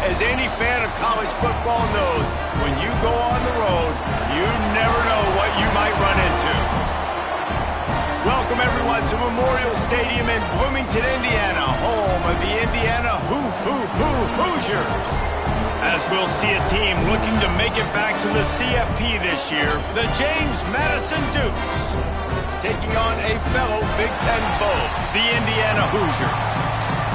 As any fan of college football knows, when you go on the road, you never know what you might run into. Welcome, everyone, to Memorial Stadium in Bloomington, Indiana, home of the Indiana Hoosiers. As we'll see a team looking to make it back to the CFP this year, the James Madison Dukes, taking on a fellow Big Ten foe, the Indiana Hoosiers.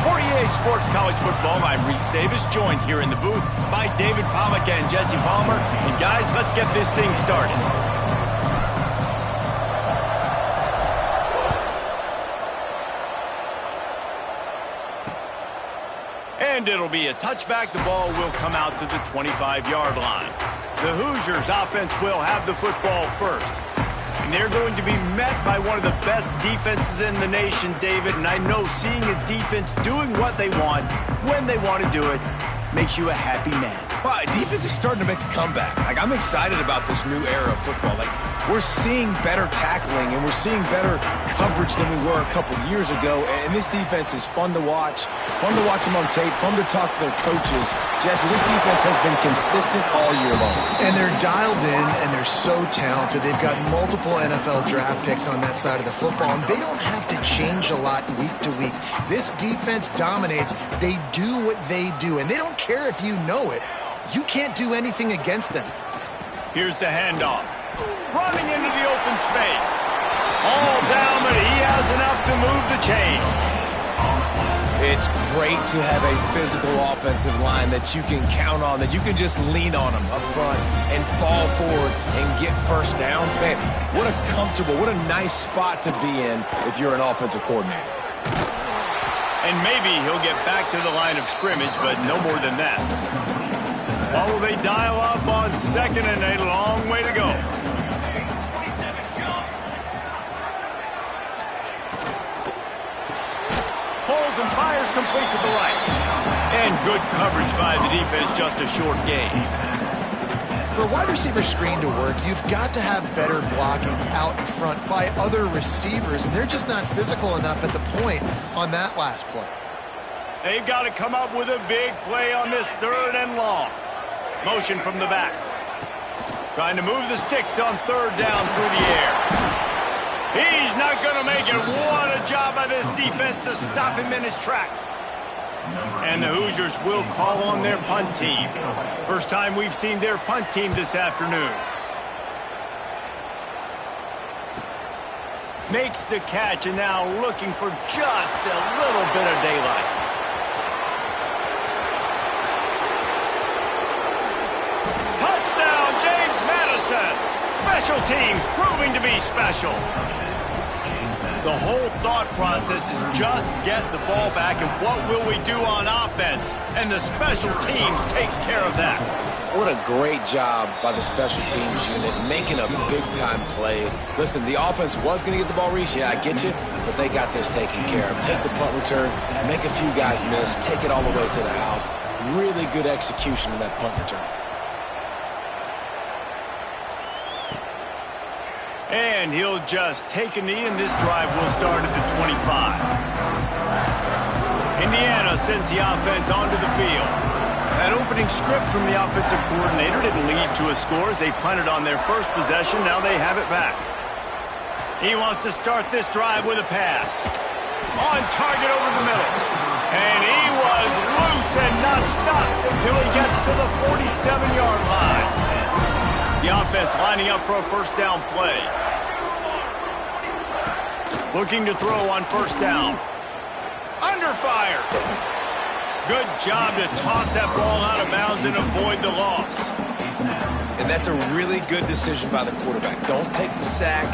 For EA Sports College Football, I'm Reese Davis, joined here in the booth by David Pollack and Jesse Palmer. And guys, let's get this thing started. And it'll be a touchback. The ball will come out to the 25-yard line. The Hoosiers offense will have the football first. And they're going to be met by one of the best defenses in the nation, David. And I know seeing a defense doing what they want, when they want to do it, makes you a happy man. Well, defense is starting to make a comeback. I'm excited about this new era of football. We're seeing better tackling, and we're seeing better coverage than we were a couple years ago. And this defense is fun to watch them on tape, fun to talk to their coaches. Jesse, this defense has been consistent all year long. And they're dialed in, and they're so talented. They've got multiple NFL draft picks on that side of the football, and they don't have to change a lot week to week. This defense dominates. They do what they do, and they don't care if you know it. You can't do anything against them. Here's the handoff. Running into the open space. All down, but he has enough to move the chains. It's great to have a physical offensive line that you can count on, that you can just lean on them up front and fall forward and get first downs. Man, what a comfortable, what a nice spot to be in if you're an offensive coordinator. And maybe he'll get back to the line of scrimmage, but no more than that. What will they dial up on second and a long way to go? Holds and fires complete to the right. And good coverage by the defense, just a short gain. For a wide receiver screen to work, you've got to have better blocking out in front by other receivers, and they're just not physical enough at the point on that last play. They've got to come up with a big play on this third and long. Motion from the back. Trying to move the sticks on third down through the air. He's not going to make it. What a job by this defense to stop him in his tracks. And the Hoosiers will call on their punt team. First time we've seen their punt team this afternoon. Makes the catch and now looking for just a little bit of daylight. Special teams proving to be special. The whole thought process is just get the ball back and what will we do on offense? And the special teams takes care of that. What a great job by the special teams unit, making a big-time play. Listen, the offense was going to get the ball, Reese. Yeah, I get you, but they got this taken care of. Take the punt return, make a few guys miss, take it all the way to the house. Really good execution in that punt return. And he'll just take a knee, and this drive will start at the 25. Indiana sends the offense onto the field. That opening script from the offensive coordinator didn't lead to a score as they punted on their first possession. Now they have it back. He wants to start this drive with a pass. On target over the middle. And he was loose and not stopped until he gets to the 47-yard line. The offense lining up for a first down play. Looking to throw on first down. Under fire. Good job to toss that ball out of bounds and avoid the loss. And that's a really good decision by the quarterback. Don't take the sack,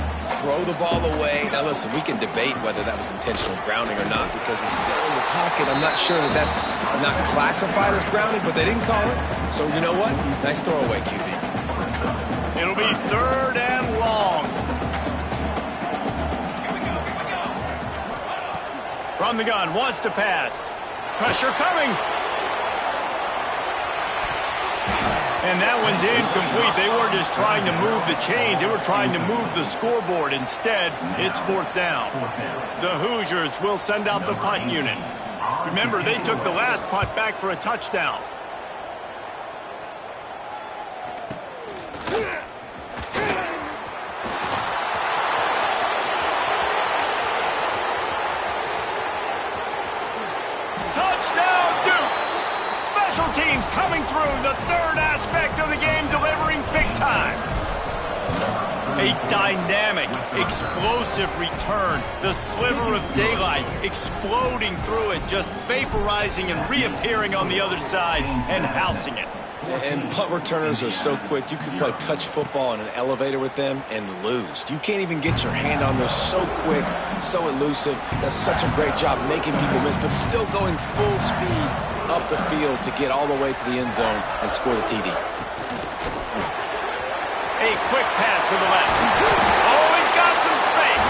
throw the ball away. Now listen, we can debate whether that was intentional grounding or not because he's still in the pocket. I'm not sure that that's not classified as grounding, but they didn't call it. So you know what? Nice throwaway, QB. It'll be third and long. From the gun, wants to pass. Pressure coming. And that one's incomplete. They weren't just trying to move the chains. They were trying to move the scoreboard. Instead, it's fourth down. The Hoosiers will send out the punt unit. Remember, they took the last punt back for a touchdown. Special teams coming through, the third aspect of the game, delivering big time. A dynamic, explosive return. The sliver of daylight exploding through it, just vaporizing and reappearing on the other side and housing it. And punt returners are so quick. You can play touch football in an elevator with them and lose. You can't even get your hand on them. So quick, so elusive. Does such a great job making people miss, but still going full speed up the field to get all the way to the end zone and score the TD. A quick pass to the left. Oh, he's got some space.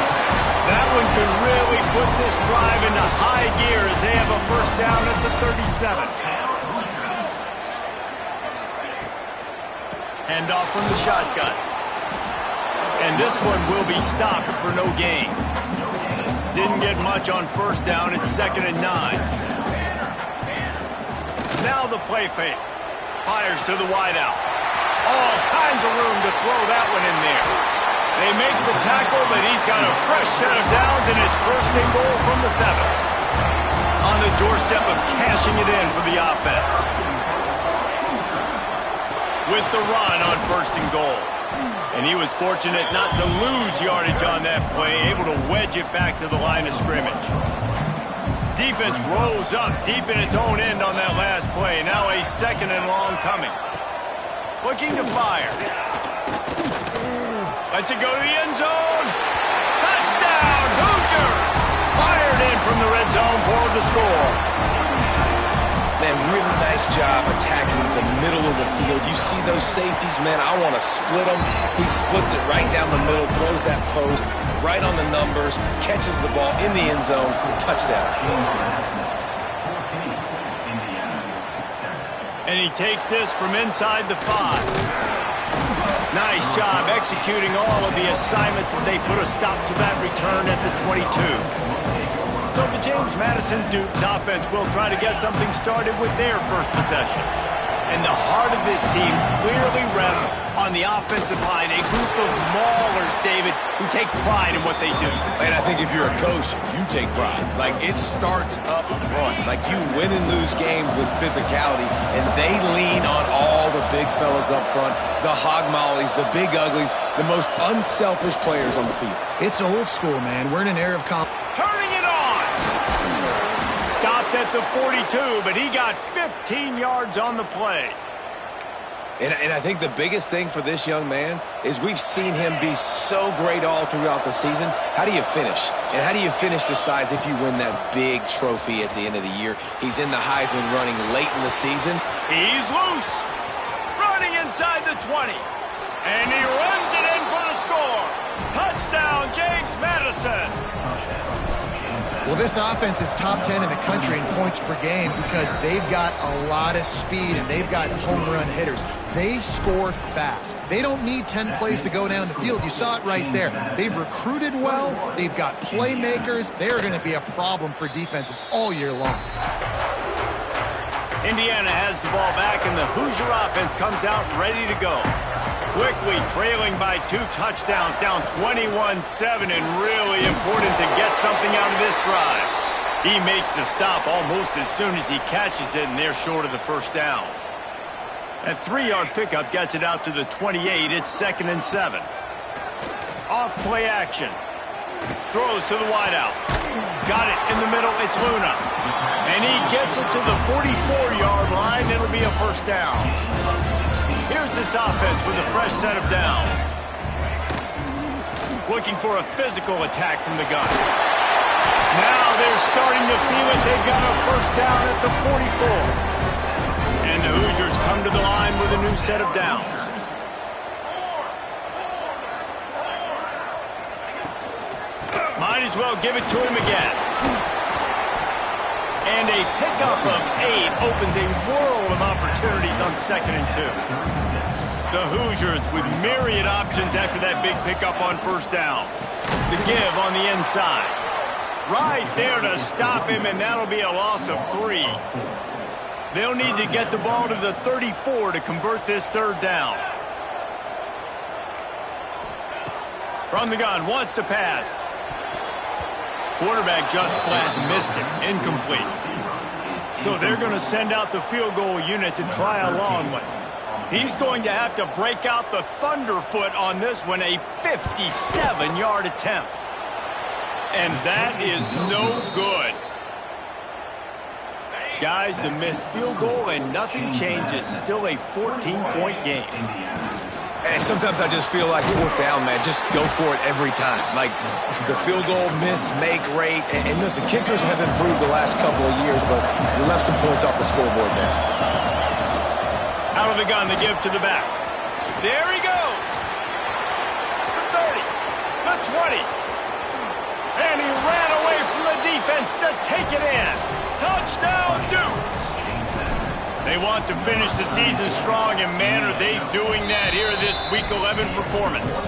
That one could really put this drive into high gear as they have a first down at the 37. Handoff from the shotgun. And this one will be stopped for no gain. Didn't get much on first down. It's 2nd and 9. Now the play fake. Fires to the wideout. All kinds of room to throw that one in there. They make the tackle, but he's got a fresh set of downs, and it's 1st and goal from the 7. On the doorstep of cashing it in for the offense. With the run on 1st and goal. And he was fortunate not to lose yardage on that play, able to wedge it back to the line of scrimmage. Defense rolls up deep in its own end on that last play. Now a 2nd and long coming. Looking to fire. Lets it go to the end zone. Touchdown, Hoosiers! Fired in from the red zone for the score. Man, really nice job attacking the middle of the field. You see those safeties, man, I want to split them. He splits it right down the middle, throws that post, right on the numbers, catches the ball in the end zone, touchdown. And he takes this from inside the 5. Nice job executing all of the assignments as they put a stop to that return at the 22. So the James Madison Dukes offense will try to get something started with their first possession. And the heart of this team clearly rests on the offensive line, a group of maulers, David, who take pride in what they do. And I think if you're a coach, you take pride. Like, it starts up front. Like, you win and lose games with physicality, and they lean on all the big fellas up front, the hog mollies, the big uglies, the most unselfish players on the field. It's old school, man. We're in an era of college. Turning it on! Stopped at the 42, but he got 15 yards on the play. And I think the biggest thing for this young man is we've seen him be so great all throughout the season. How do you finish? And how do you finish decides if you win that big trophy at the end of the year. He's in the Heisman running late in the season. He's loose. Running inside the 20. And he runs it in for the score. Touchdown, James Madison. Well, this offense is top 10 in the country in points per game because they've got a lot of speed and they've got home run hitters. They score fast. They don't need 10 plays to go down the field. You saw it right there. They've recruited well. They've got playmakers. They're going to be a problem for defenses all year long. Indiana has the ball back, and the Hoosier offense comes out ready to go. Quickly trailing by 2 touchdowns, down 21-7, and really important to get something out of this drive. He makes the stop almost as soon as he catches it, and they're short of the first down. That 3-yard pickup gets it out to the 28. It's 2nd and 7. Off play action. Throws to the wideout. Got it in the middle. It's Luna. And he gets it to the 44-yard line. It'll be a first down. Here's this offense with a fresh set of downs. Looking for a physical attack from the gun. Now they're starting to feel it. They've got a first down at the 44. And the Hoosiers come to the line with a new set of downs. Might as well give it to him again. And a pickup of 8 opens a world of opportunities on 2nd and 2. The Hoosiers with myriad options after that big pickup on first down. The give on the inside. Right there to stop him, and that'll be a loss of 3. They'll need to get the ball to the 34 to convert this third down. From the gun, wants to pass. Quarterback just flat missed him. Incomplete. So they're going to send out the field goal unit to try a long one. He's going to have to break out the thunderfoot on this one, a 57-yard attempt. And that is no good. Guys, a missed field goal and nothing changes. Still a 14-point game. And sometimes I just feel like fourth down, man, just go for it every time. Like the field goal, miss, make rate. And listen, kickers have improved the last couple of years, but you left some points off the scoreboard there. Out of the gun, the give to the back. There he goes. The 30, the 20. And he ran away from the defense to take it in. Touchdown, Dukes. They want to finish the season strong, and man, are they doing that here this Week 11 performance.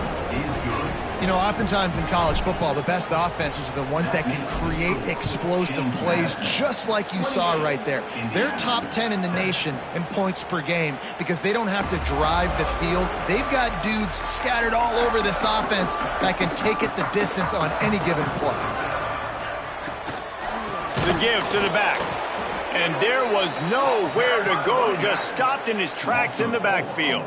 You know, oftentimes in college football, the best offenses are the ones that can create explosive plays, just like you saw right there. They're top 10 in the nation in points per game because they don't have to drive the field. They've got dudes scattered all over this offense that can take it the distance on any given play. The give to the back. And there was nowhere to go, just stopped in his tracks in the backfield.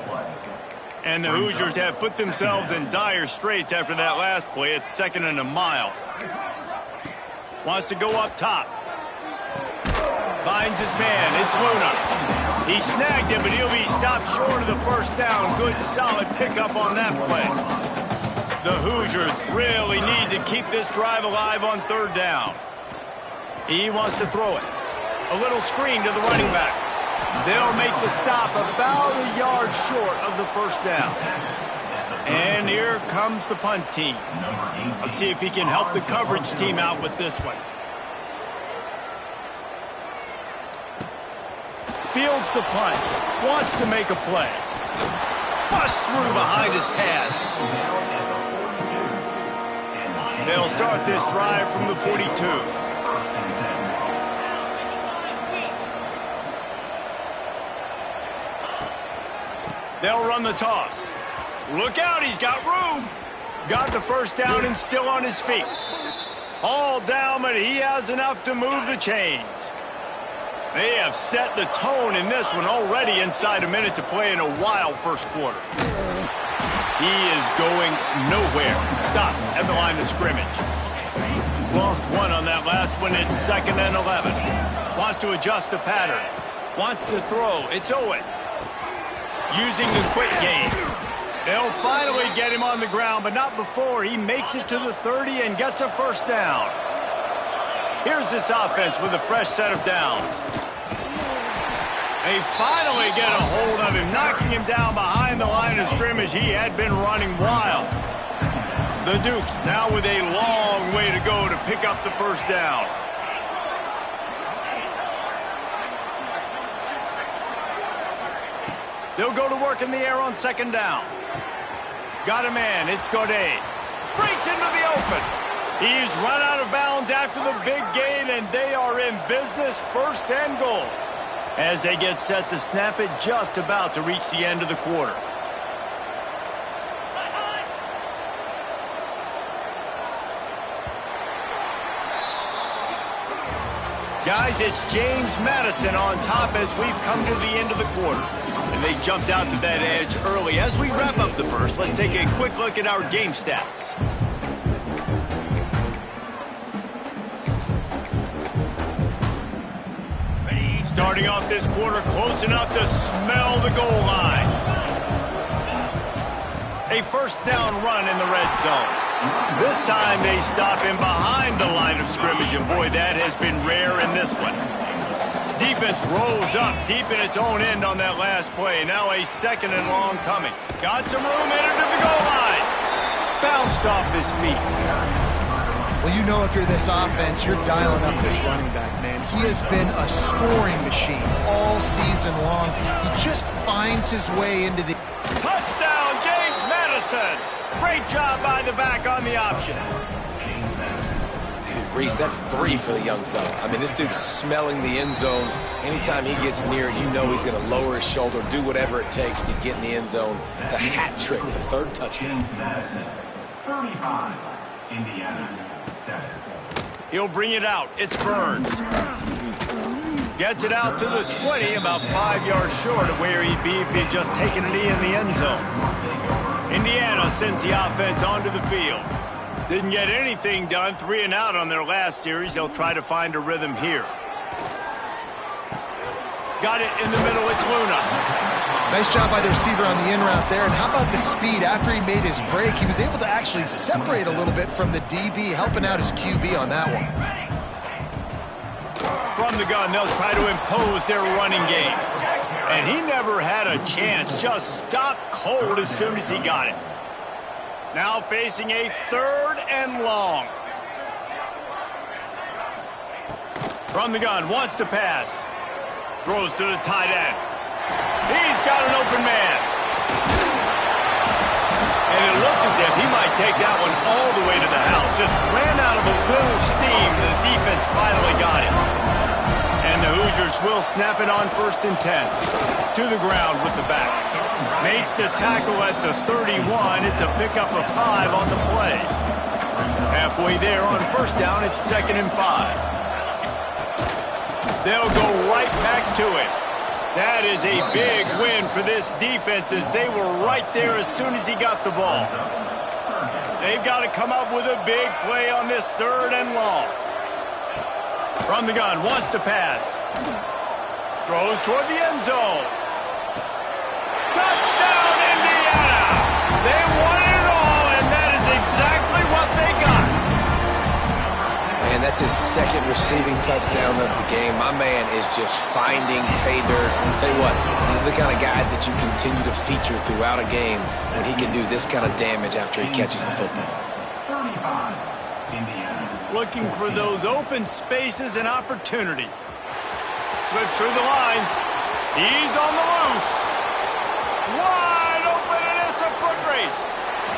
And the Hoosiers have put themselves in dire straits after that last play. It's 2nd and a mile. Wants to go up top. Finds his man. It's Luna. He snagged him, but he'll be stopped short of the first down. Good, solid pickup on that play. The Hoosiers really need to keep this drive alive on 3rd down. He wants to throw it. A little screen to the running back. They'll make the stop about a yard short of the first down. And here comes the punt team. Let's see if he can help the coverage team out with this one. Fields the punt. Wants to make a play. Busts through behind his pad. They'll start this drive from the 42. They'll run the toss. Look out, he's got room. Got the first down and still on his feet. All down, but he has enough to move the chains. They have set the tone in this one already inside a minute to play in a wild first quarter. He is going nowhere. Stop at the line of scrimmage. Lost one on that last one. It's 2nd and 11. Wants to adjust the pattern. Wants to throw. It's Owen. Using the quick game. They'll finally get him on the ground, but not before he makes it to the 30 and gets a first down. Here's this offense with a fresh set of downs. They finally get a hold of him, knocking him down behind the line of scrimmage. He had been running wild. The Dukes now with a long way to go to pick up the first down. They'll go to work in the air on 2nd down. Got a man. It's Godet. Breaks into the open. He's run out of bounds after the big gain, and they are in business, 1st and goal. As they get set to snap it, just about to reach the end of the quarter. Guys, it's James Madison on top as we've come to the end of the quarter. And they jumped out to that edge early. As we wrap up the first, let's take a quick look at our game stats. Starting off this quarter close enough to smell the goal line. A first down run in the red zone. This time they stop him behind the line of scrimmage, and boy, that has been rare in this one. Defense rolls up deep in its own end on that last play. Now a 2nd and long coming. Got some room, entered to the goal line. Bounced off his feet. Well, you know if you're this offense, you're dialing up this running back, man. He has been a scoring machine all season long. He just finds his way into the... Touchdown, James Madison. Great job by the back on the option. Reese, that's 3 for the young fella. I mean, this dude's smelling the end zone. Anytime he gets near it, you know he's going to lower his shoulder, do whatever it takes to get in the end zone. The hat trick, the 3rd touchdown. 35, Indiana, 7. He'll bring it out. It's Burns. Gets it out to the 20, about 5 yards short of where he'd be if he had just taken a knee in the end zone. Indiana sends the offense onto the field. Didn't get anything done, 3 and out on their last series. They'll try to find a rhythm here. Got it in the middle, it's Luna. Nice job by the receiver on the in route there. And how about the speed? After he made his break, he was able to actually separate a little bit from the DB, helping out his QB on that one. From the gun, they'll try to impose their running game. And he never had a chance, just stopped cold as soon as he got it. Now facing a 3rd and long. From the gun, wants to pass. Throws to the tight end. He's got an open man. And it looked as if he might take that one all the way to the house. Just ran out of a little steam. The defense finally got it. And the Hoosiers will snap it on 1st and 10. To the ground with the back. Makes the tackle at the 31. It's a pickup of 5 on the play. Halfway there on 1st down, it's 2nd and 5. They'll go right back to it. That is a big win for this defense as they were right there as soon as he got the ball. They've got to come up with a big play on this 3rd and long. From the gun, wants to pass. Throws toward the end zone. Touchdown, Indiana! They won it all, and that is exactly what they got. And that's his 2nd receiving touchdown of the game. My man is just finding pay dirt. I'll tell you what, these are the kind of guys that you continue to feature throughout a game when he can do this kind of damage after he catches the football. 35, Indiana. Looking for those open spaces and opportunity. Slips through the line. He's on the loose. Wide open, and it's a foot race.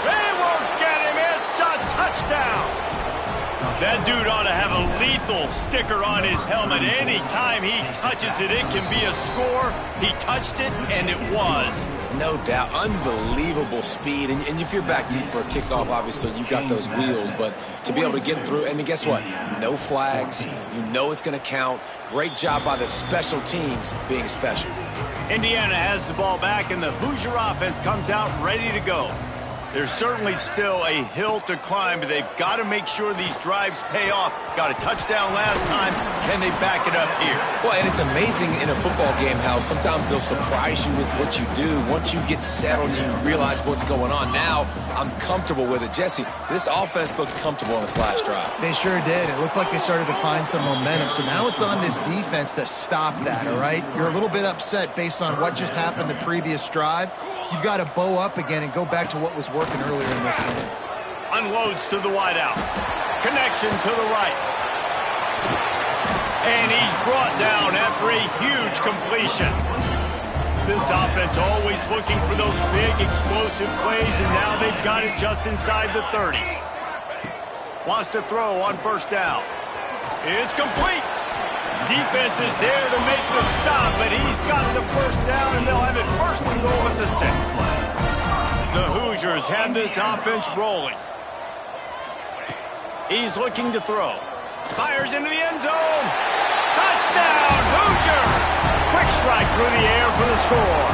They won't get him. It's a touchdown. That dude ought to have a lethal sticker on his helmet. Anytime he touches it, it can be a score. He touched it, and it was. No doubt. Unbelievable speed. And if you're back deep for a kickoff, obviously you got those wheels. But to be able to get through, and guess what? No flags. You know it's going to count. Great job by the special teams being special. Indiana has the ball back, and the Hoosier offense comes out ready to go. There's certainly still a hill to climb, but they've got to make sure these drives pay off. Got a touchdown last time. Can they back it up here? Well, and it's amazing in a football game how sometimes they'll surprise you with what you do. Once you get settled and you realize what's going on. Now, I'm comfortable with it. Jesse, this offense looked comfortable on its last drive. They sure did. It looked like they started to find some momentum. So now it's on this defense to stop that, all right? You're a little bit upset based on what just happened the previous drive. You've got to bow up again and go back to what was working earlier in this game. Unloads to the wideout. Connection to the right. And he's brought down after a huge completion. This offense always looking for those big explosive plays, and now they've got it just inside the 30. Wants to throw on 1st down. It's complete. Defense is there to make the stop, but he's got the 1st down, and they'll have it 1st and goal at the 6. The Hoosiers have this offense rolling. He's looking to throw. Fires into the end zone. Touchdown, Hoosiers! Quick strike through the air for the score.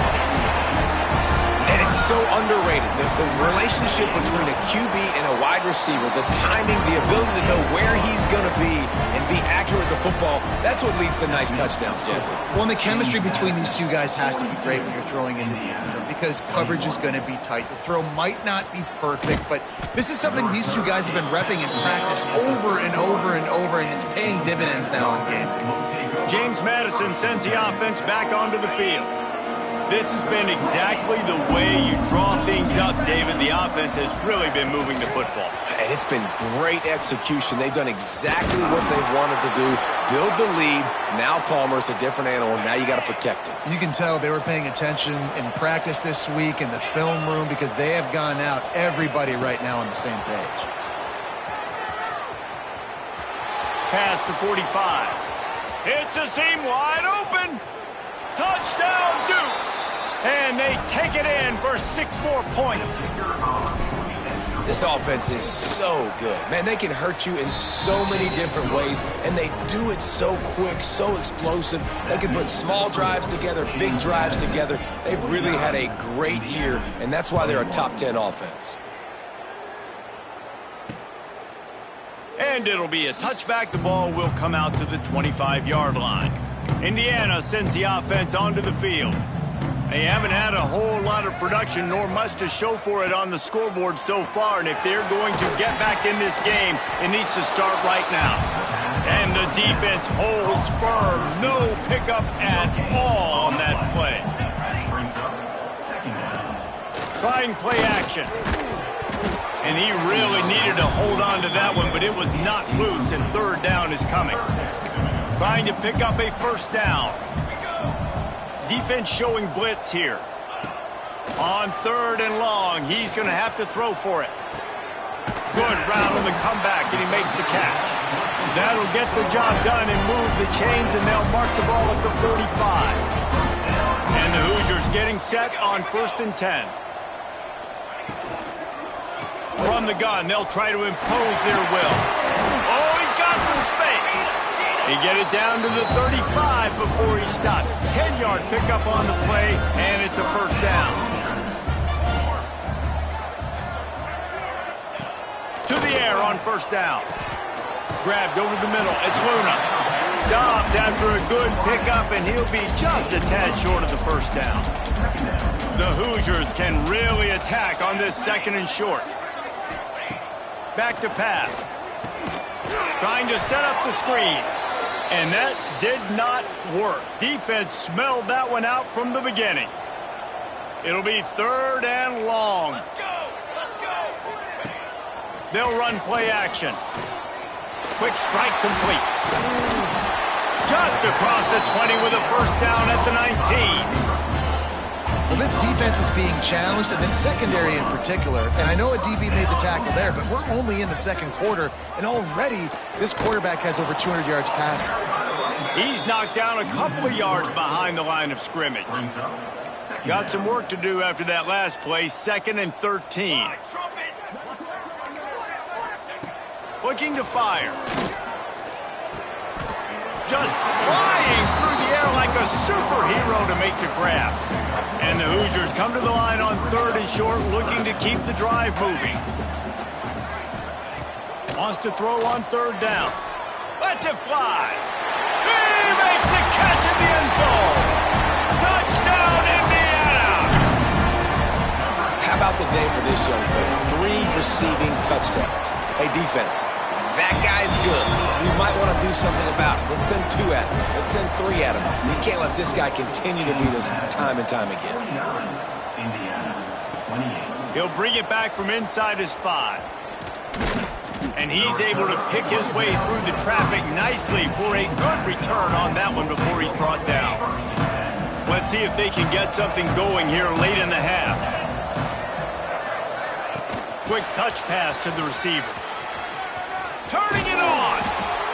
And it's so underrated. The relationship between a QB and a wide receiver, the timing, the ability to know where he's going to be and be accurate with the football, that's what leads to nice touchdowns, Jesse. Well, and the chemistry between these two guys has to be great when you're throwing into the end zone because coverage is going to be tight. The throw might not be perfect, but this is something these two guys have been repping in practice over and over and over, and it's paying dividends now in game. James Madison sends the offense back onto the field. This has been exactly the way you draw things up, David. The offense has really been moving the football. And it's been great execution. They've done exactly what they've wanted to do. Build the lead. Now Palmer's a different animal. Now you got to protect it. You can tell they were paying attention in practice this week in the film room because they have gone out, everybody right now on the same page. Past the 45. It's a seam wide open. Touchdown, Dukes! And they take it in for 6 more points. This offense is so good. Man, they can hurt you in so many different ways, and they do it so quick, so explosive. They can put small drives together, big drives together. They've really had a great year, and that's why they're a top 10 offense. And it'll be a touchback. The ball will come out to the 25-yard line. Indiana sends the offense onto the field. They haven't had a whole lot of production nor much to show for it on the scoreboard so far, and if they're going to get back in this game, it needs to start right now. And the defense holds firm. No pickup at all on that play. Trying play action. And he really needed to hold on to that one, but it was not loose, and third down is coming. Trying to pick up a first down. Defense showing blitz here. On third and long, he's going to have to throw for it. Good route on the comeback, and he makes the catch. That'll get the job done and move the chains, and they'll mark the ball at the 45. And the Hoosiers getting set on 1st and 10. From the gun, they'll try to impose their will. Oh, he's got some space. They get it down to the 35 before he stopped. 10-yard pickup on the play, and it's a first down. To the air on first down. Grabbed over the middle. It's Luna. Stopped after a good pickup, and he'll be just a tad short of the first down. The Hoosiers can really attack on this 2nd and short. Back to pass. Trying to set up the screen. And that did not work. Defense smelled that one out from the beginning. It'll be 3rd and long. Let's go. They'll run play action. Quick strike complete. Just across the 20 with a first down at the 19. Well, this defense is being challenged, and this secondary in particular. And I know a DB made the tackle there, but we're only in the 2nd quarter, and already this quarterback has over 200 yards passing. He's knocked down a couple of yards behind the line of scrimmage. Got some work to do after that last play, 2nd and 13. Looking to fire. Just flying through the air like a superhero to make the grab. And the Hoosiers come to the line on 3rd and short, looking to keep the drive moving. Wants to throw on 3rd down. Lets it fly. He makes the catch in the end zone. Touchdown, Indiana! How about the day for this young fella? 3 receiving touchdowns. Hey, defense, that guy's good. We might want to do something about it. Let's send 2 at him. Let's send 3 at him. We can't let this guy continue to beat us time and time again. He'll bring it back from inside his 5. And he's able to pick his way through the traffic nicely for a good return on that one before he's brought down. Let's see if they can get something going here late in the half. Quick touch pass to the receiver. Turning it on.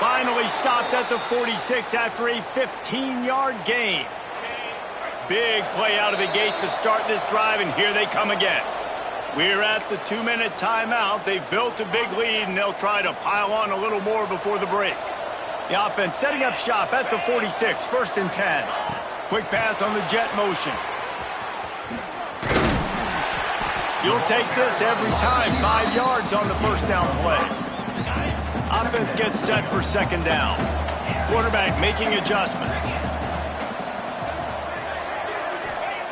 Finally stopped at the 46 after a 15-yard gain. Big play out of the gate to start this drive, and here they come again. We're at the 2-minute timeout. They've built a big lead, and they'll try to pile on a little more before the break. The offense setting up shop at the 46, 1st and 10. Quick pass on the jet motion. You'll take this every time. 5 yards on the first down play. Offense gets set for 2nd down. Quarterback making adjustments.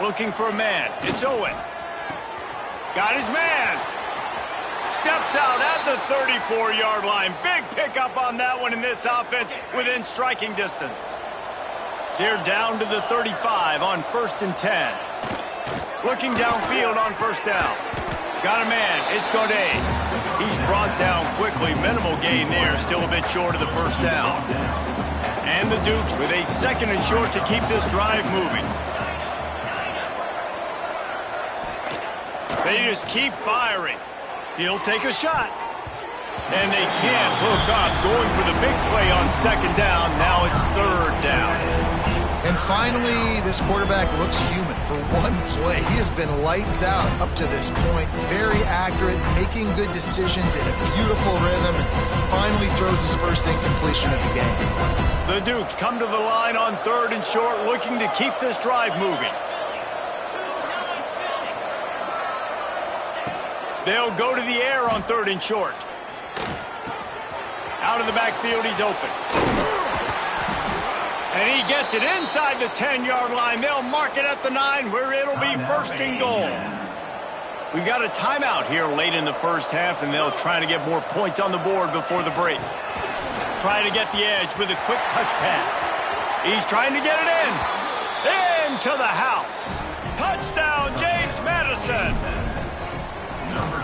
Looking for a man. It's Owen. Got his man. Steps out at the 34-yard line. Big pickup on that one in this offense within striking distance. They're down to the 35 on 1st and 10. Looking downfield on first down. Got a man. It's Godet. He's brought down quickly. Minimal gain there. Still a bit short of the first down. And the Dukes with a 2nd and short to keep this drive moving. They just keep firing. He'll take a shot. And they can't hook up. Going for the big play on 2nd down. Now it's 3rd down. And finally, this quarterback looks human for one play. He has been lights out up to this point. Very accurate, making good decisions in a beautiful rhythm, and finally throws his first incompletion of the game. The Dukes come to the line on 3rd and short, looking to keep this drive moving. They'll go to the air on 3rd and short. Out of the backfield, he's open. And he gets it inside the 10-yard line. They'll mark it at the 9, where it'll be 1st and goal. We've got a timeout here late in the first half, and they'll try to get more points on the board before the break. Try to get the edge with a quick touch pass. He's trying to get it in. Into the house. Touchdown, James Madison.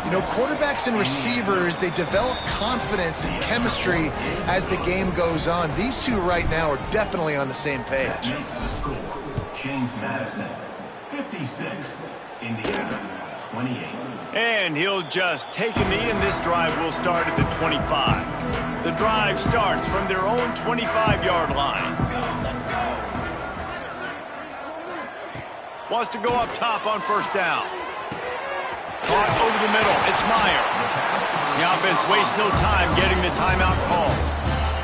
You know, quarterbacks and receivers, they develop confidence and chemistry as the game goes on. These two right now are definitely on the same page. Makes the score, James Madison, 56, Indiana, 28. And he'll just take a knee, and this drive will start at the 25. The drive starts from their own 25-yard line. Wants to go up top on 1st down. Caught over the middle. It's Meyer. The offense wastes no time getting the timeout call.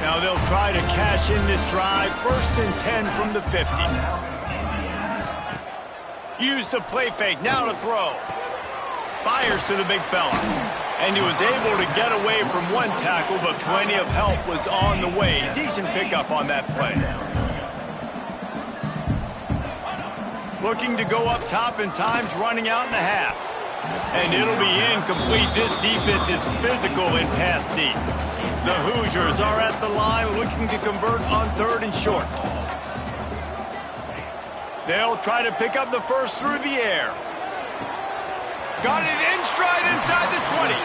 Now they'll try to cash in this drive. 1st and 10 from the 50. Use the play fake. Now to throw. Fires to the big fella. And he was able to get away from one tackle, but plenty of help was on the way. Decent pickup on that play. Looking to go up top, and time's running out in the half. And it'll be incomplete. This defense is physical in pass deep. The Hoosiers are at the line looking to convert on 3rd and short. They'll try to pick up the first through the air. Got it in stride inside the 20.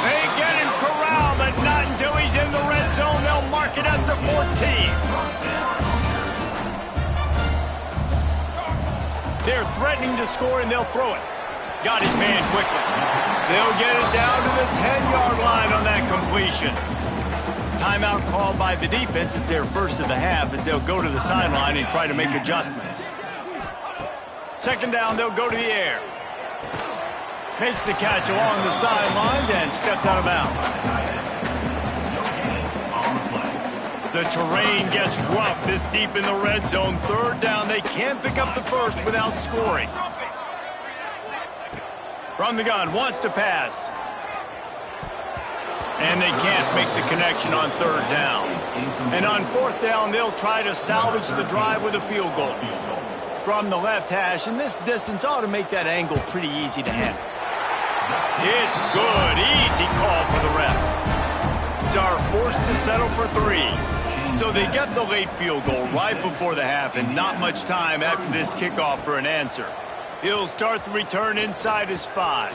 They get him corralled, but not until he's in the red zone. They'll mark it at the 14. They're threatening to score, and they'll throw it. Got his man quickly. They'll get it down to the 10-yard line on that completion. Timeout called by the defense is their first of the half, as they'll go to the sideline and try to make adjustments. 2nd down, they'll go to the air. Makes the catch along the sidelines and steps out of bounds. The terrain gets rough this deep in the red zone. 3rd down, they can't pick up the first without scoring. From the gun, wants to pass. And they can't make the connection on 3rd down. And on 4th down, they'll try to salvage the drive with a field goal. From the left hash, and this distance ought to make that angle pretty easy to handle. It's good. Easy call for the refs. Are forced to settle for 3. So they get the late field goal right before the half, and not much time after this kickoff for an answer. He'll start the return inside his 5.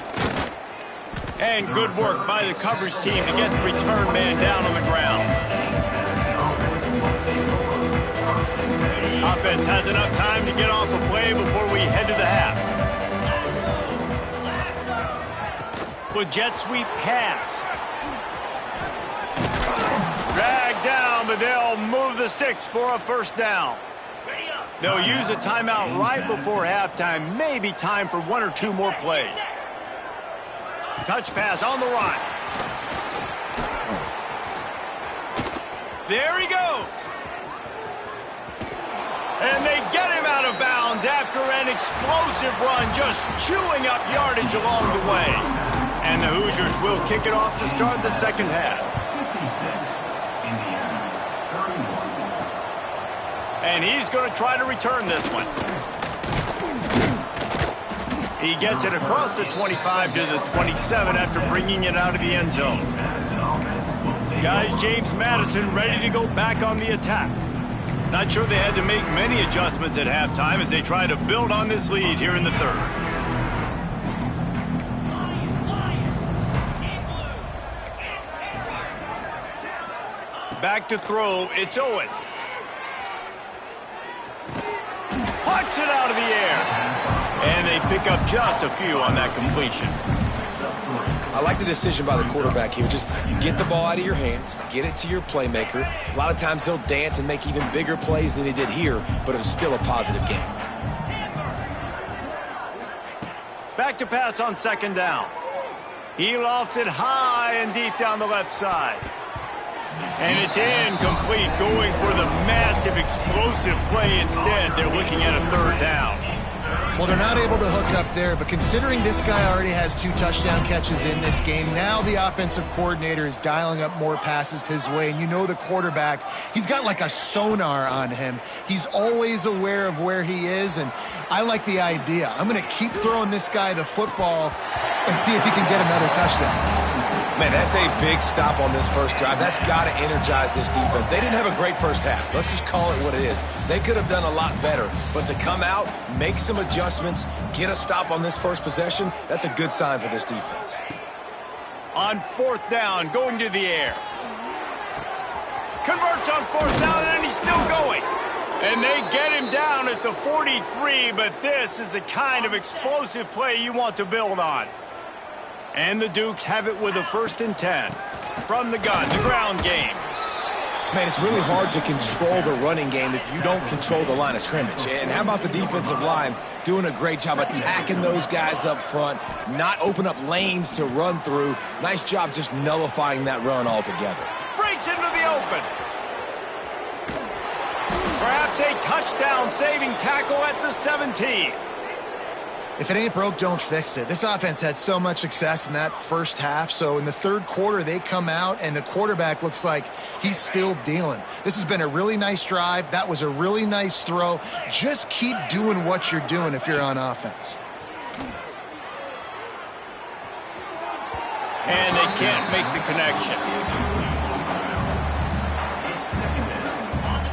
And good work by the coverage team to get the return man down on the ground. Offense has enough time to get off a play before we head to the half. With jet sweep pass. Dragged down, but they'll move the sticks for a 1st down. They'll use a timeout right before halftime. Maybe time for 1 or 2 more plays. Touch pass on the run. There he goes. And they get him out of bounds after an explosive run, just chewing up yardage along the way. And the Hoosiers will kick it off to start the 2nd half. And he's going to try to return this one. He gets it across the 25 to the 27 after bringing it out of the end zone. Guys, James Madison ready to go back on the attack. Not sure they had to make many adjustments at halftime as they try to build on this lead here in the 3rd. Back to throw, it's Owen. Pucks it out of the air. And they pick up just a few on that completion. I like the decision by the quarterback here. Just get the ball out of your hands, get it to your playmaker. A lot of times he'll dance and make even bigger plays than he did here, but it was still a positive game. Back to pass on second down. He lofts it high and deep down the left side. And it's incomplete, going for the massive explosive play instead. They're looking at a third down. Well, they're not able to hook up there, but considering this guy already has 2 touchdown catches in this game, now the offensive coordinator is dialing up more passes his way. And you know the quarterback, he's got like a sonar on him. He's always aware of where he is, and I like the idea. I'm going to keep throwing this guy the football and see if he can get another touchdown. Man, that's a big stop on this first drive. That's got to energize this defense. They didn't have a great first half. Let's just call it what it is. They could have done a lot better. But to come out, make some adjustments, get a stop on this first possession, that's a good sign for this defense. On fourth down, going to the air. Converts on fourth down, and he's still going. And they get him down at the 43, but this is the kind of explosive play you want to build on. And the Dukes have it with a 1st and 10. From the gun, the ground game. Man, it's really hard to control the running game if you don't control the line of scrimmage. And how about the defensive line doing a great job attacking those guys up front, not open up lanes to run through. Nice job just nullifying that run altogether. Breaks into the open. Perhaps a touchdown-saving tackle at the 17. If it ain't broke, don't fix it. This offense had so much success in that first half, so in the third quarter, they come out, and the quarterback looks like he's still dealing. This has been a really nice drive. That was a really nice throw. Just keep doing what you're doing if you're on offense. And they can't make the connection.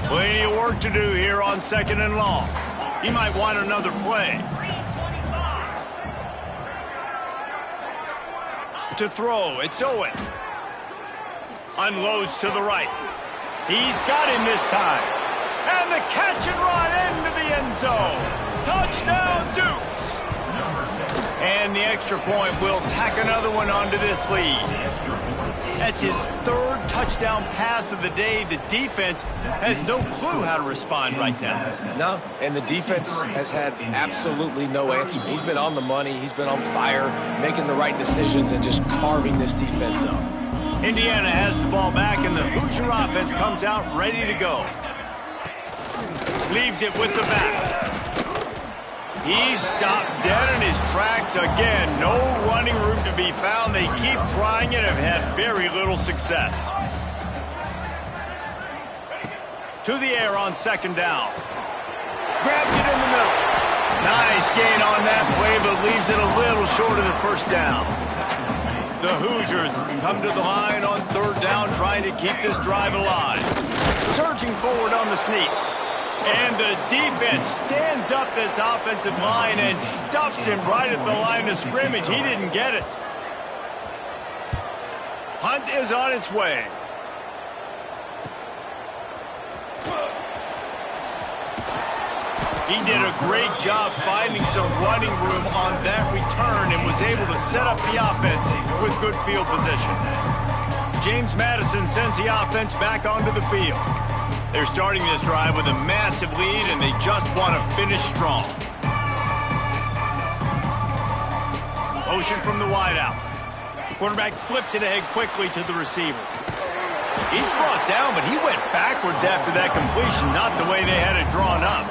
Plenty of work to do here on 2nd and long. He might want another play. To throw, it's Owen. Unloads to the right. He's got him this time. And the catch and run into the end zone. Touchdown, Dukes. And the extra point will tack another one onto this lead. That's his 3rd touchdown pass of the day. The defense has no clue how to respond right now. No, and the defense has had absolutely no answer. He's been on the money. He's been on fire, making the right decisions and just carving this defense up. Indiana has the ball back, and the Hoosier offense comes out ready to go. Leaves it with the back. He's stopped dead in his tracks again. No running room to be found. They keep trying and have had very little success. To the air on 2nd down. Grabs it in the middle. Nice gain on that play, but leaves it a little short of the 1st down. The Hoosiers come to the line on 3rd down, trying to keep this drive alive. Surging forward on the sneak. And the defense stands up this offensive line and stuffs him right at the line of scrimmage. He didn't get it. Hunt is on its way. He did a great job finding some running room on that return and was able to set up the offense with good field position. James Madison sends the offense back onto the field. They're starting this drive with a massive lead, and they just want to finish strong. Motion from the wideout. The quarterback flips it ahead quickly to the receiver. He's brought down, but he went backwards after that completion, not the way they had it drawn up.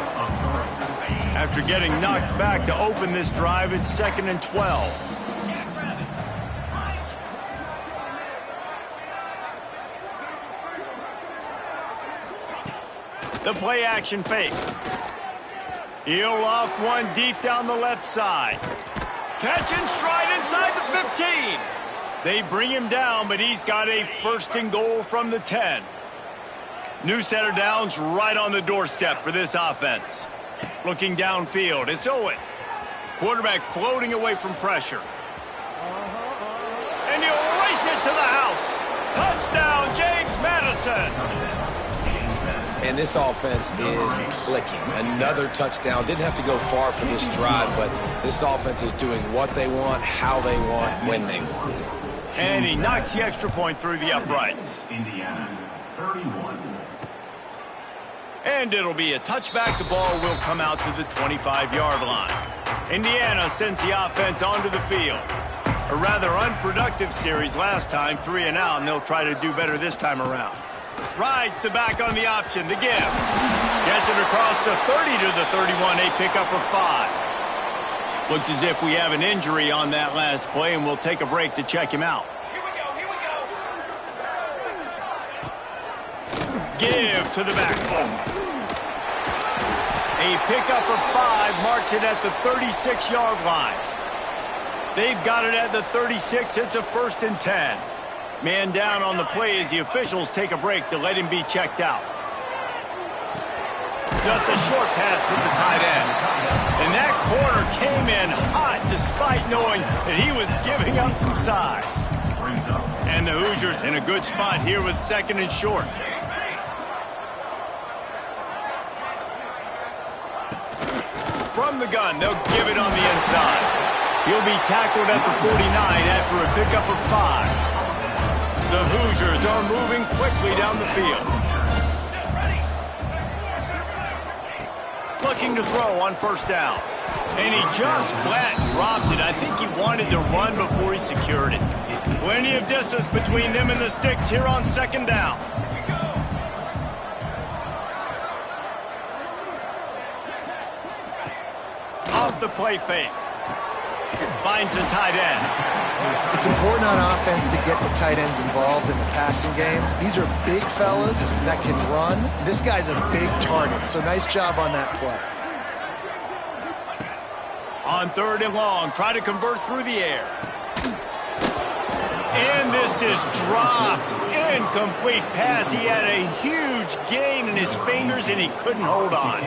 After getting knocked back to open this drive, it's 2nd and 12. The play action fake. He'll loft one deep down the left side. Catch and stride inside the 15. They bring him down, but he's got a 1st and goal from the 10. New set of downs right on the doorstep for this offense. Looking downfield, it's Owen. Quarterback floating away from pressure. And he'll race it to the house. Touchdown, James Madison. And this offense is clicking. Another touchdown. Didn't have to go far for this drive, but this offense is doing what they want, how they want, when they want. And he knocks the extra point through the uprights. Indiana, 31. And it'll be a touchback. The ball will come out to the 25-yard line. Indiana sends the offense onto the field. A rather unproductive series last time, 3 and out, and they'll try to do better this time around. Rides the back on the option, the give. Gets it across the 30 to the 31, a pickup of 5. Looks as if we have an injury on that last play, and we'll take a break to check him out. Give to the backbone. A pickup of 5 marks it at the 36-yard line. They've got it at the 36. It's a 1st and 10. Man down on the play as the officials take a break to let him be checked out. Just a short pass to the tight end. And that corner came in hot despite knowing that he was giving up some size. And the Hoosiers in a good spot here with 2nd and short. From the gun, they'll give it on the inside. He'll be tackled at the 49 after a pickup of 5. The Hoosiers are moving quickly down the field. Looking to throw on 1st down. And he just flat dropped it. I think he wanted to run before he secured it. Plenty of distance between them and the sticks here on 2nd down. Off the play fake. Finds the tight end. It's important on offense to get the tight ends involved in the passing game. These are big fellas that can run. This guy's a big target, so nice job on that play. On 3rd and long, try to convert through the air. And this is dropped. Incomplete pass. He had a huge gain in his fingers, and he couldn't hold on.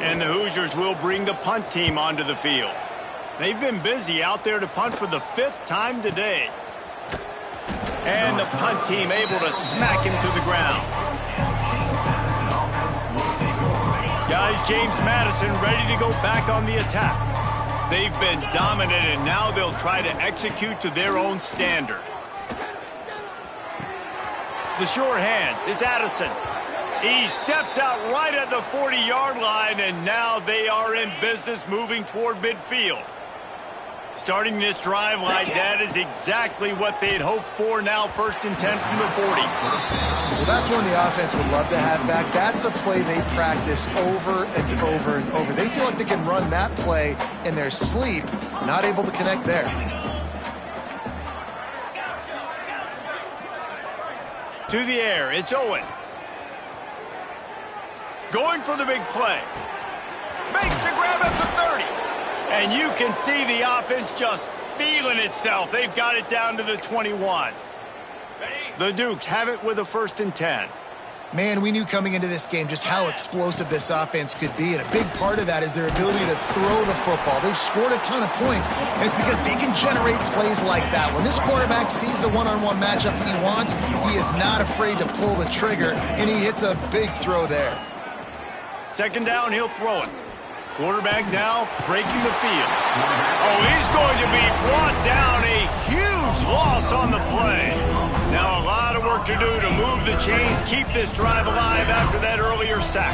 And the Hoosiers will bring the punt team onto the field. They've been busy out there to punt for the 5th time today. And the punt team able to smack him to the ground. Guys, James Madison ready to go back on the attack. They've been dominant, and now they'll try to execute to their own standard. The short hands, it's Addison. He steps out right at the 40-yard line, and now they are in business moving toward midfield. Starting this drive like that is exactly what they'd hoped for. Now 1st and 10 from the 40. Well, that's one the offense would love to have back. That's a play they practice over and over and over. They feel like they can run that play in their sleep, not able to connect there. To the air, it's Owen. Going for the big play. Makes the grab at the 30. And you can see the offense just feeling itself. They've got it down to the 21. The Dukes have it with a 1st and 10. Man, we knew coming into this game just how explosive this offense could be, and a big part of that is their ability to throw the football. They've scored a ton of points, and it's because they can generate plays like that. When this quarterback sees the one-on-one matchup he wants, he is not afraid to pull the trigger, and he hits a big throw there. 2nd down, he'll throw it. Quarterback now breaking the field. Oh, he's going to be brought down. A huge loss on the play. Now a lot of work to do to move the chains, keep this drive alive after that earlier sack.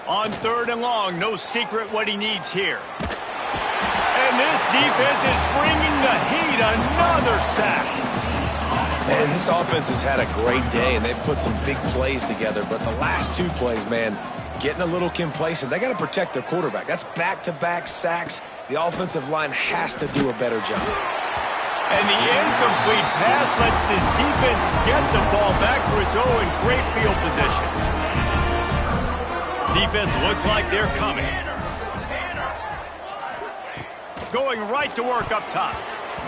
On 3rd and long, no secret what he needs here. And this defense is bringing the heat. Another sack. And this offense has had a great day, and they've put some big plays together. But the last 2 plays, man, getting a little complacent. They got to protect their quarterback. That's back-to-back sacks. The offensive line has to do a better job. And the incomplete pass lets this defense get the ball back for its own great field position. Defense looks like they're coming. Going right to work up top.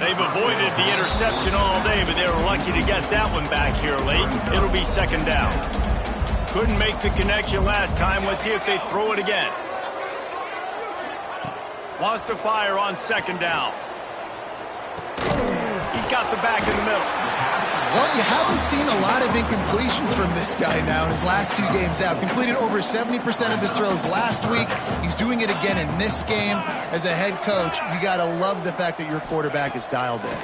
They've avoided the interception all day, but they were lucky to get that one back here late. It'll be 2nd down. Couldn't make the connection last time. Let's see if they throw it again. Wants to fire on 2nd down. He's got the back in the middle. Well, you haven't seen a lot of incompletions from this guy now in his last 2 games out. Completed over 70% of his throws last week. He's doing it again in this game. As a head coach, you got to love the fact that your quarterback is dialed in.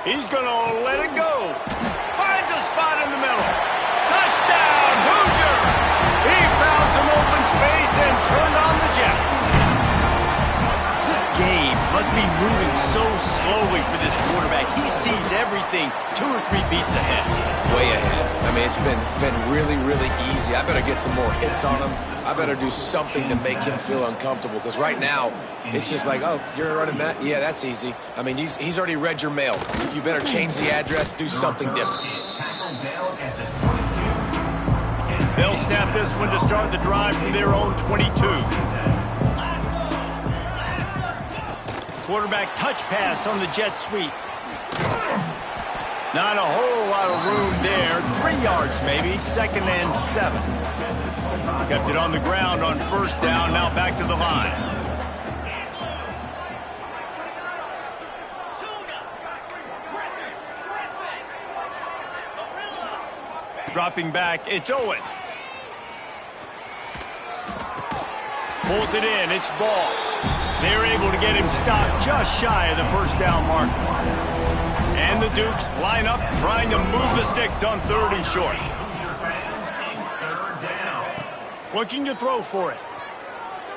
He's going to let it go. Finds a spot in the middle. Touchdown, Hoosiers! He found some open space and turned on the Jets. This game must be moving so slowly for this quarterback. He sees everything 2 or 3 beats ahead. Way ahead. I mean, it's been really, really easy. I better get some more hits on him. I better do something to make him feel uncomfortable, because right now it's just like, oh, you're running that? Yeah, that's easy. I mean, he's already read your mail. You better change the address, do something different. They'll snap this one to start the drive from their own 22. Quarterback touch pass on the jet sweep. Not a whole lot of room there. 3 yards maybe. 2nd and 7. Kept it on the ground on 1st down. Now back to the line. Dropping back. It's Owen. Pulls it in. It's Ball. They're able to get him stopped just shy of the 1st down mark. And the Dukes line up trying to move the sticks on 3rd and short. Looking to throw for it.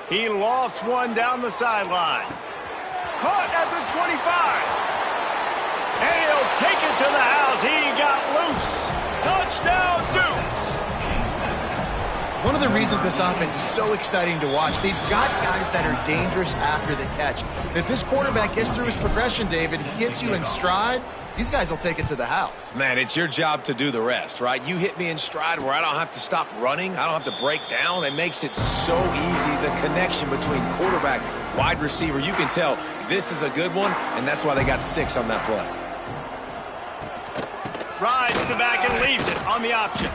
He lofts one down the sideline. Caught at the 25. And he'll take it to the house. He got loose. Touchdown, Dukes. One of the reasons this offense is so exciting to watch, they've got guys that are dangerous after the catch. And if this quarterback gets through his progression, David, he gets you in stride, these guys will take it to the house. Man, it's your job to do the rest, right? You hit me in stride where I don't have to stop running. I don't have to break down. It makes it so easy. The connection between quarterback, wide receiver, you can tell this is a good one, and that's why they got 6 on that play. Rides the back and leaves it on the option.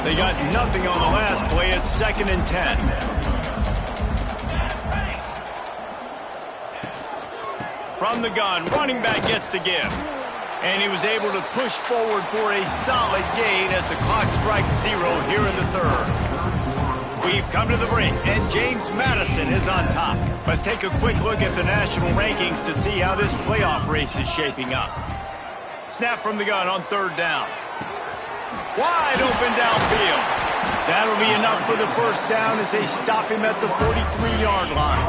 They got nothing on the last play. It's 2nd and 10. From the gun, running back gets to give. And he was able to push forward for a solid gain as the clock strikes 0 here in the 3rd. We've come to the break, and James Madison is on top. Let's take a quick look at the national rankings to see how this playoff race is shaping up. Snap from the gun on 3rd down. Wide open downfield. That'll be enough for the 1st down as they stop him at the 43-yard line.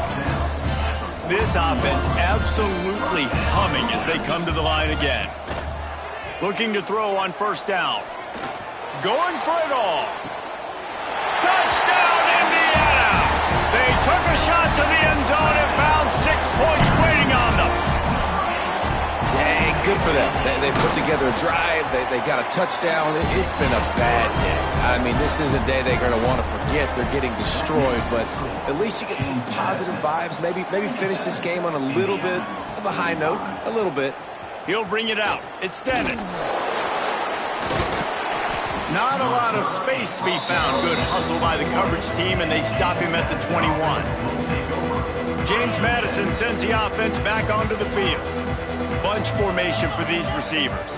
This offense absolutely humming as they come to the line again. Looking to throw on 1st down. Going for it all. Touchdown, Indiana! They took a shot to the end zone and found 6 points waiting on them. Yeah, good for them. They put together a drive. They got a touchdown. It's been a bad day. I mean, this is a day they're going to want to forget. They're getting destroyed, but at least you get some positive vibes. Maybe finish this game on a little bit of a high note. A little bit. He'll bring it out. It's Dennis. Not a lot of space to be found. Good hustle by the coverage team, and they stop him at the 21. James Madison sends the offense back onto the field. Bunch formation for these receivers.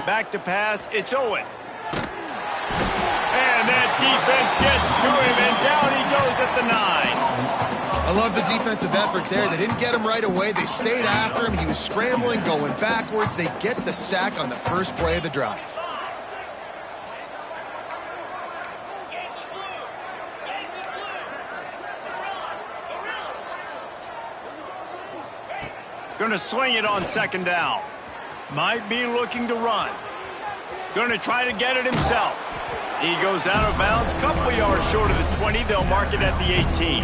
Back to pass, it's Owen. And that defense gets to him, and down he goes at the 9. I love the defensive effort there. They didn't get him right away. They stayed after him. He was scrambling, going backwards. They get the sack on the 1st play of the drive. Going to swing it on 2nd down. Might be looking to run. Going to try to get it himself. He goes out of bounds, couple yards short of the 20. They'll mark it at the 18.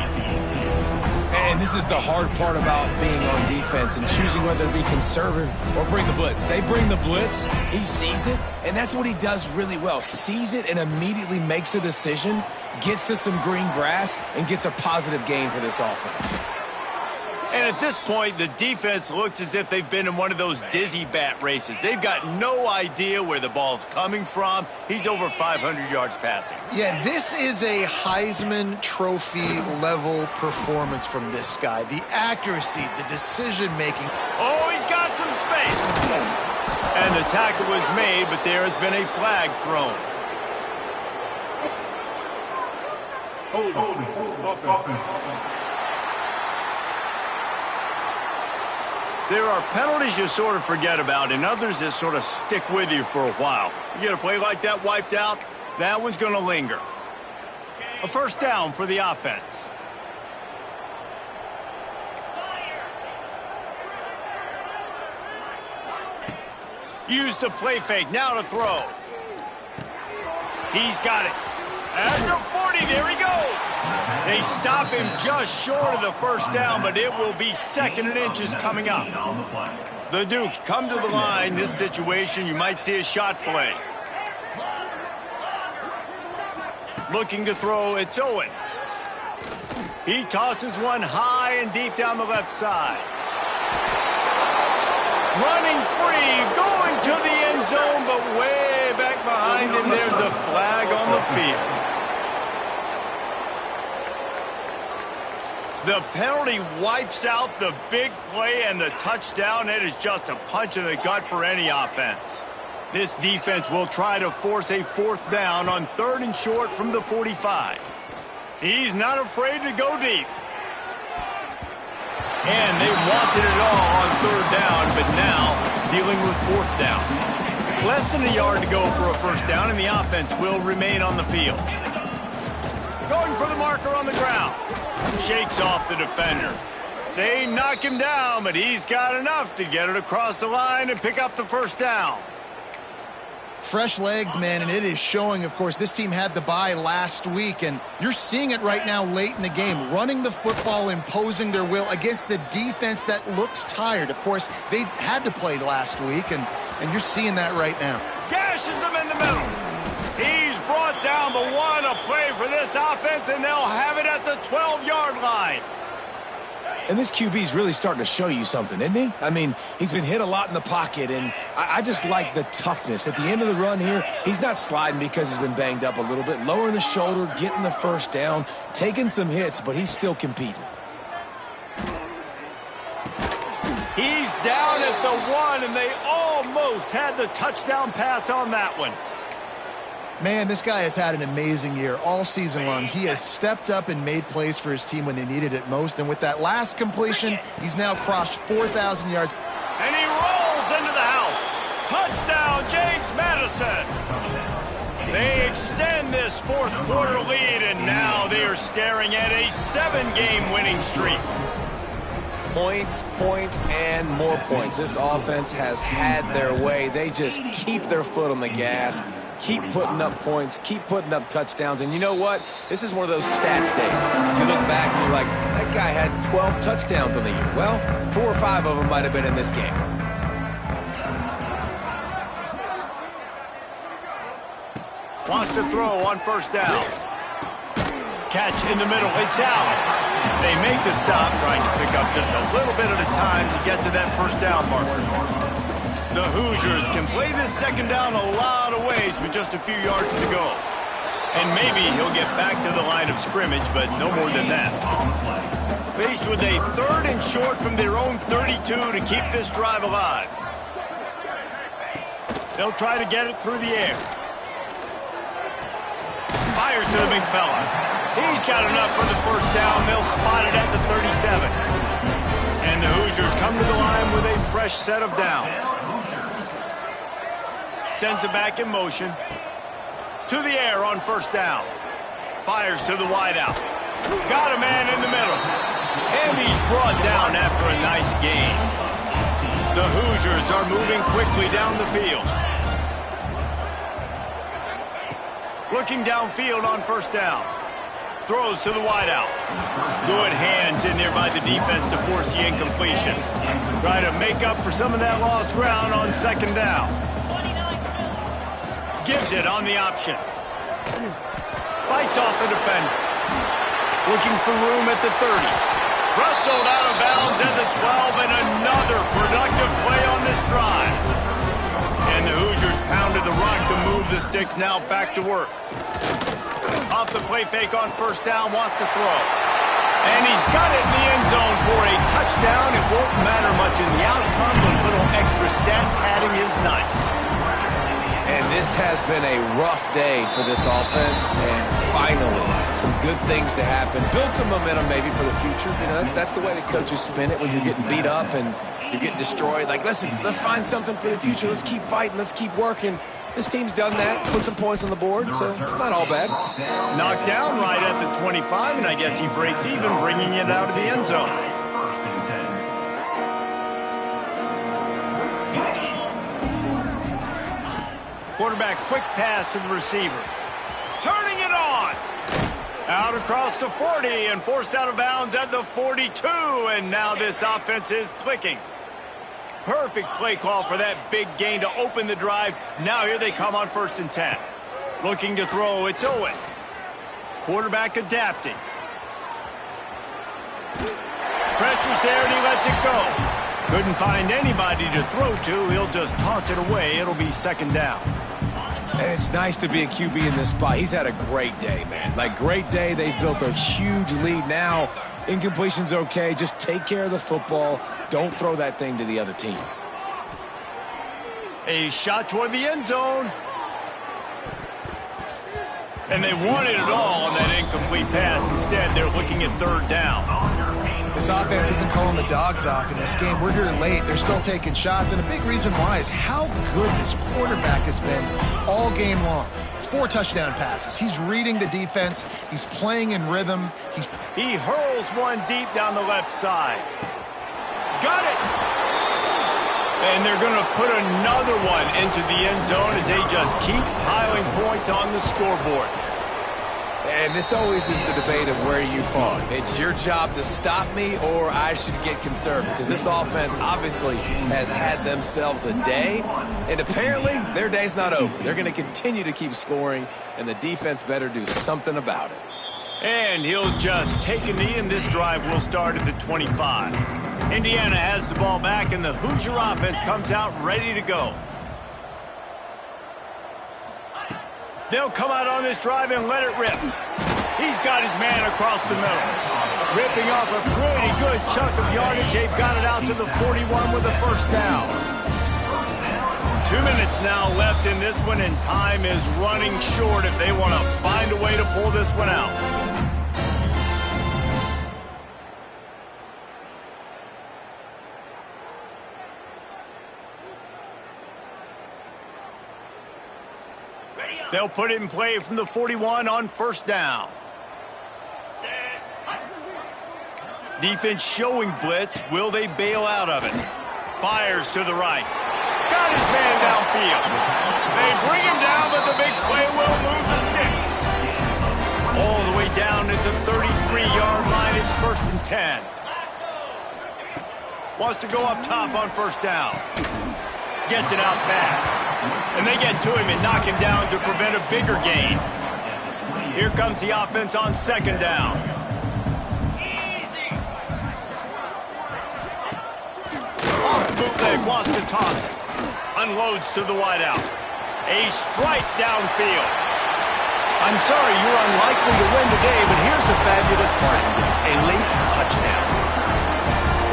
And this is the hard part about being on defense and choosing whether to be conservative or bring the blitz. They bring the blitz, he sees it, and that's what he does really well. Sees it and immediately makes a decision, gets to some green grass, and gets a positive gain for this offense. And at this point, the defense looks as if they've been in one of those dizzy bat races. They've got no idea where the ball's coming from. He's over 500 yards passing. Yeah, this is a Heisman Trophy level performance from this guy. The accuracy, the decision-making. Oh, he's got some space. And the tackle was made, but there has been a flag thrown. There are penalties you sort of forget about and others that sort of stick with you for a while. You get a play like that wiped out, that one's going to linger. A first down for the offense. Use the play fake, now to throw. He's got it. At the 40, there he goes. They stop him just short of the first down, but it will be 2nd and inches coming up. The Dukes come to the line. This situation, you might see a shot play. Looking to throw, it's Owen. He tosses one high and deep down the left side. Running free, going to the end zone, but way back behind him, there's a flag on the field. The penalty wipes out the big play and the touchdown. It is just a punch in the gut for any offense. This defense will try to force a 4th down on 3rd and short from the 45. He's not afraid to go deep. And they wanted it all on 3rd down, but now dealing with 4th down. Less than a yard to go for a first down, and the offense will remain on the field. Going for the marker on the ground. Shakes off the defender. They knock him down, but he's got enough to get it across the line and pick up the first down. Fresh legs, man, and it is showing, of course. This team had the bye last week, and you're seeing it right now late in the game. Running the football, imposing their will against the defense that looks tired. Of course, they had to play last week, and you're seeing that right now. Gashes him in the middle. He's brought down, but what a play for this offense, and they'll have it at the 12-yard line. And this QB's really starting to show you something, isn't he? I mean, he's been hit a lot in the pocket, and I just like the toughness. At the end of the run here, he's not sliding because he's been banged up a little bit. Lowering the shoulder, getting the first down, taking some hits, but he's still competing. He's down at the 1, and they almost had the touchdown pass on that one. Man, this guy has had an amazing year all season long. He has stepped up and made plays for his team when they needed it most. And with that last completion, he's now crossed 4,000 yards. And he rolls into the house. Touchdown, James Madison. They extend this 4th quarter lead, and now they are staring at a 7-game winning streak. Points, points, and more points. This offense has had their way. They just keep their foot on the gas. Keep putting up points, keep putting up touchdowns, and you know what? This is one of those stats days. You look back and you're like, that guy had 12 touchdowns on the year. Well, 4 or 5 of them might have been in this game. Wants to throw on first down. Catch in the middle, it's out. They make the stop, trying to pick up just a little bit at a time to get to that first down marker. The Hoosiers can play this 2nd down a lot of ways with just a few yards to go. And maybe he'll get back to the line of scrimmage, but no more than that. Faced with a 3rd and short from their own 32 to keep this drive alive. They'll try to get it through the air. Fires to the big fella. He's got enough for the first down. They'll spot it at the 37. And the Hoosiers come to the line with a fresh set of downs. Sends it back in motion. To the air on first down. Fires to the wideout. Got a man in the middle. And he's brought down after a nice gain. The Hoosiers are moving quickly down the field. Looking downfield on first down. Throws to the wideout. Good hands in there by the defense to force the incompletion. Try to make up for some of that lost ground on 2nd down. Gives it on the option. Fights off the defender. Looking for room at the 30. Wrestled out of bounds at the 12, and another productive play on this drive. And the Hoosiers pounded the rock to move the sticks now back to work. Off the play fake on first down, wants to throw. And he's got it in the end zone for a touchdown. It won't matter much in the outcome, but a little extra stat padding is nice. And this has been a rough day for this offense, and finally, some good things to happen. Build some momentum maybe for the future. You know, that's the way the coaches spin it when you're getting beat up and you're getting destroyed. Like, listen, let's find something for the future. Let's keep fighting. Let's keep working. This team's done that, put some points on the board, so it's not all bad. Knocked down right at the 25, and I guess he breaks even, bringing it out of the end zone. Quarterback quick pass to the receiver. Turning it on. Out across the 40 and forced out of bounds at the 42, and now this offense is clicking. Perfect play call for that big gain to open the drive. Now here they come on 1st and 10. Looking to throw, it's Owen. Quarterback adapting. Pressure's there and he lets it go. Couldn't find anybody to throw to. He'll just toss it away. It'll be 2nd down. And it's nice to be a QB in this spot. He's had a great day, man. Like, great day. They've built a huge lead now. Incompletion's okay. Just take care of the football. Don't throw that thing to the other team. A shot toward the end zone. And they wanted it all on that incomplete pass. Instead, they're looking at 3rd down. This offense isn't calling the dogs off in this game. We're here late. They're still taking shots, and a big reason why is how good this quarterback has been all game long. 4 touchdown passes. He's reading the defense. He's playing in rhythm. He hurls one deep down the left side. Got it! And they're going to put another one into the end zone as they just keep piling points on the scoreboard. And this always is the debate of where you fall. It's your job to stop me, or I should get conservative. Because this offense obviously has had themselves a day. And apparently, their day's not over. They're going to continue to keep scoring, and the defense better do something about it. And he'll just take a knee, and this drive will start at the 25. Indiana has the ball back, and the Hoosier offense comes out ready to go. They'll come out on this drive and let it rip. He's got his man across the middle. Ripping off a pretty good chunk of yardage. They've got it out to the 41 with a 1st down. 2 minutes now left in this one, and time is running short if they want to find a way to pull this one out. They'll put it in play from the 41 on 1st down. Defense showing blitz. Will they bail out of it? Fires to the right. Got his man downfield. They bring him down, but the big play will move the sticks. All the way down at the 33-yard line. It's 1st and 10. Wants to go up top on 1st down. Gets it out fast. And they get to him and knock him down to prevent a bigger gain. Here comes the offense on 2nd down. Off the bootleg, wants to toss it. Unloads to the wideout. A strike downfield. I'm sorry you're unlikely to win today, but here's the fabulous part. A late touchdown.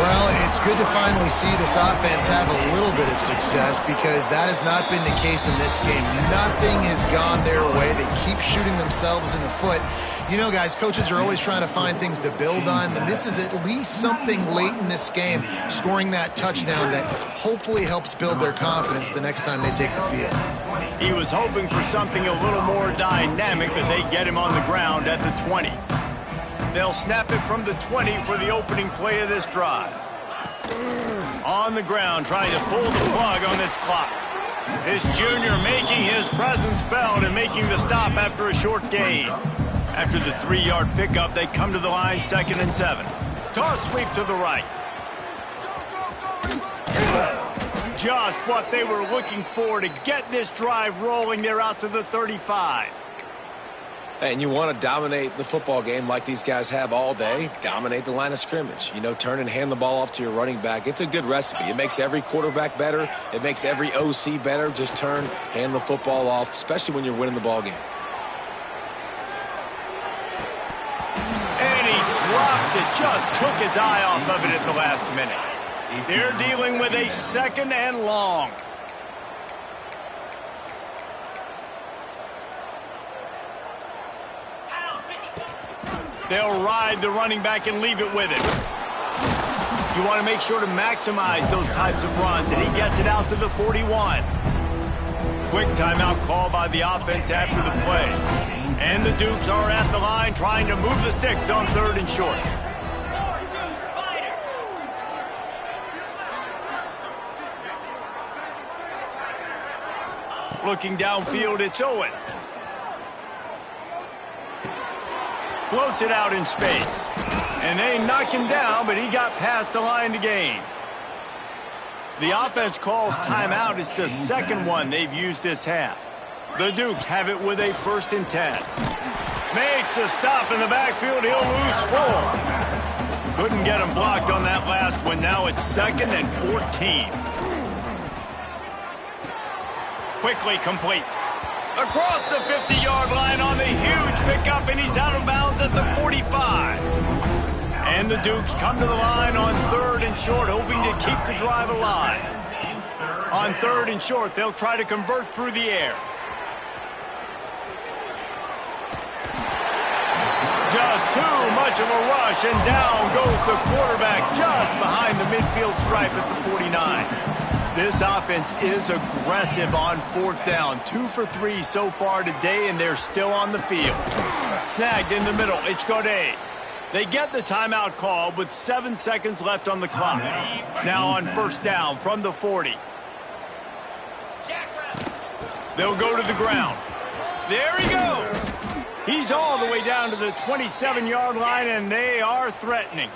Well, it's good to finally see this offense have a little bit of success because that has not been the case in this game. Nothing has gone their way. They keep shooting themselves in the foot. You know, guys, coaches are always trying to find things to build on, and this is at least something late in this game, scoring that touchdown that hopefully helps build their confidence the next time they take the field. He was hoping for something a little more dynamic, but they get him on the ground at the 20. They'll snap it from the 20 for the opening play of this drive. On the ground, trying to pull the plug on this clock. This junior making his presence felt and making the stop after a short gain. After the 3-yard pickup, they come to the line, 2nd and 7. Toss sweep to the right. Just what they were looking for to get this drive rolling. They're out to the 35. And you want to dominate the football game like these guys have all day. Dominate the line of scrimmage. You know, turn and hand the ball off to your running back. It's a good recipe. It makes every quarterback better. It makes every OC better. Just turn, hand the football off, especially when you're winning the ball game. And he drops it. Just took his eye off of it at the last minute. They're dealing with a 2nd and long. They'll ride the running back and leave it with him. You want to make sure to maximize those types of runs, and he gets it out to the 41. Quick timeout call by the offense after the play. And the Dukes are at the line trying to move the sticks on 3rd and short. Looking downfield, it's Owen. Floats it out in space. And they knock him down, but he got past the line to gain. The offense calls timeout. It's the 2nd one they've used this half. The Dukes have it with a 1st and 10. Makes a stop in the backfield. He'll lose 4. Couldn't get him blocked on that last one. Now it's 2nd and 14. Quickly complete. Across the 50-yard line on the huge pickup, and he's out of bounds at the 45. And the Dukes come to the line on 3rd and short, hoping to keep the drive alive. On 3rd and short, they'll try to convert through the air. Just too much of a rush, and down goes the quarterback just behind the midfield stripe at the 49. This offense is aggressive on 4th down. 2 for 3 so far today, and they're still on the field. Snagged in the middle. It's Godet. They get the timeout call with 7 seconds left on the clock. Now on 1st down from the 40. They'll go to the ground. There he goes. He's all the way down to the 27-yard line, and they are threatening.